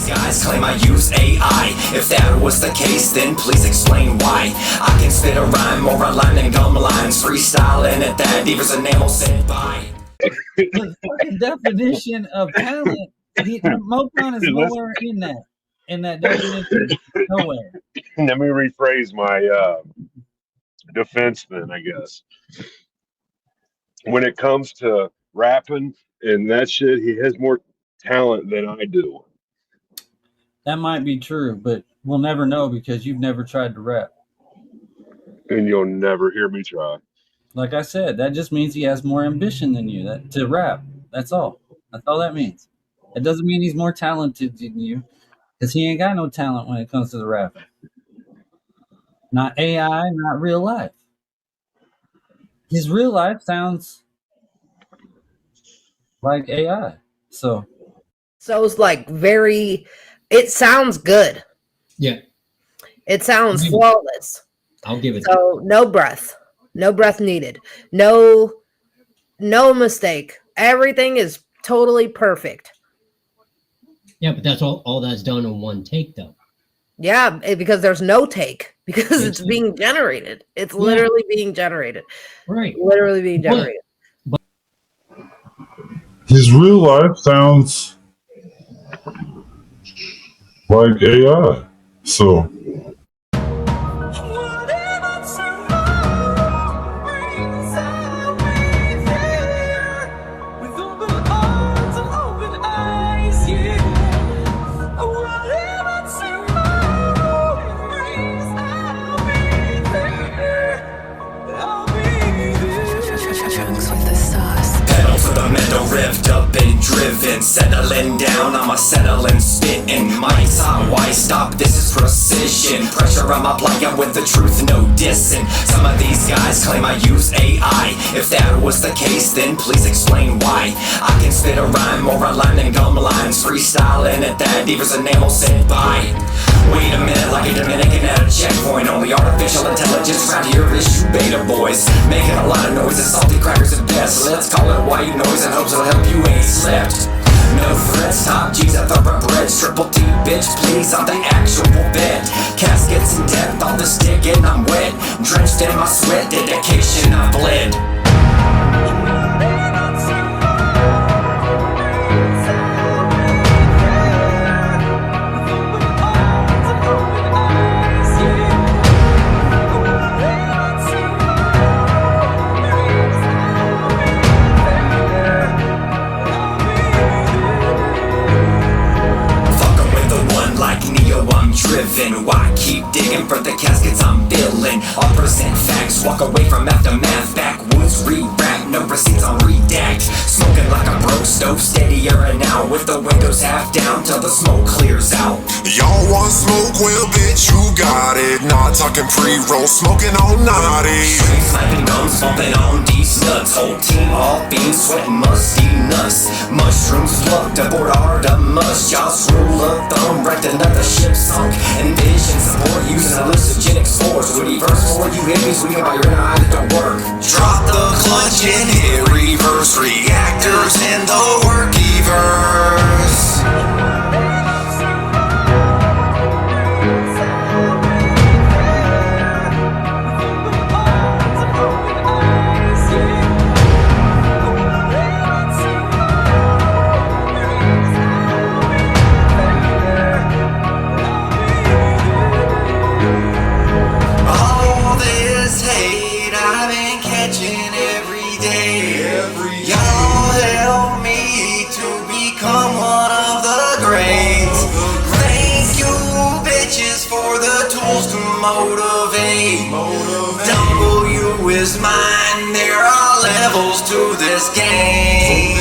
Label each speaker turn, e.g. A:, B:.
A: guys claim I use AI. If that was the case, then please explain why. I can spit a rhyme or a line and gum lines, freestyling at that. Divas enamel said bye.
B: The fucking definition of talent, Motown is nowhere in that definition. Nowhere.
C: Let me rephrase my defense then, I guess. When it comes to rapping and that shit, he has more talent than I do.
B: That might be true, but we'll never know because you've never tried to rap.
C: And you'll never hear me try.
B: Like I said, that just means he has more ambition than you to rap. That's all. That's all that means. It doesn't mean he's more talented than you, because he ain't got no talent when it comes to the rapping. Not AI, not real life. His real life sounds like AI. So
D: it's like it sounds good.
E: Yeah.
D: It sounds flawless.
E: I'll give it.
D: So no breath needed. No mistake. Everything is totally perfect.
E: Yeah, but that's all that's done in one take, though.
D: Yeah, because there's no take, because it's being generated. It's literally being generated.
E: Right.
D: Literally being generated.
E: But
F: his real life sounds like AI. So
A: revved up and driven, settling down, I'ma settle and spittin'. My time, why stop? This is precision. Pressure I'm applying with the truth, no dissing. Some of these guys claim I use AI. If that was the case, then please explain why. I can spit a rhyme or a line and gum lines, freestyling at that. Divas enamel said bye. Wait a minute, like a Dominican at a checkpoint. Only artificial intelligence around here is you beta boys, making a lot of noise and salty crackers at best. Let's call it white noise and hopes it'll help you ain't slept. No threats, top G's at thoroughbreds, triple T, bitch, please, I'm the actual vet. Caskets in depth, all this digging, I'm wet, drenched in my sweat, dedication, I bled. Driven, why keep digging for the caskets I'm billing? I'll present facts, walk away from aftermath. Backwoods re-rap, no receipts on redact. Smoking like a broke stove, steadier and out, with the windows half down till the smoke clears out.
G: Y'all want smoke? Well, bitch, you got it. Not talking pre-roll, smoking all naughty.
A: Straight sniping gums, bumping on these nuts. Whole team all beans, sweating musty nuts. Mushrooms plucked aboard a hard of must. Y'all's rule of thumb, wrecked another ship sunk. Envision support using hallucinogenic spores. Woody verse for you hippies, we can buy your inner eye that don't work.
G: Drop the clutch and hit reverse, reactors in the worky-verse. Motivate. W is mine, there are levels to this game.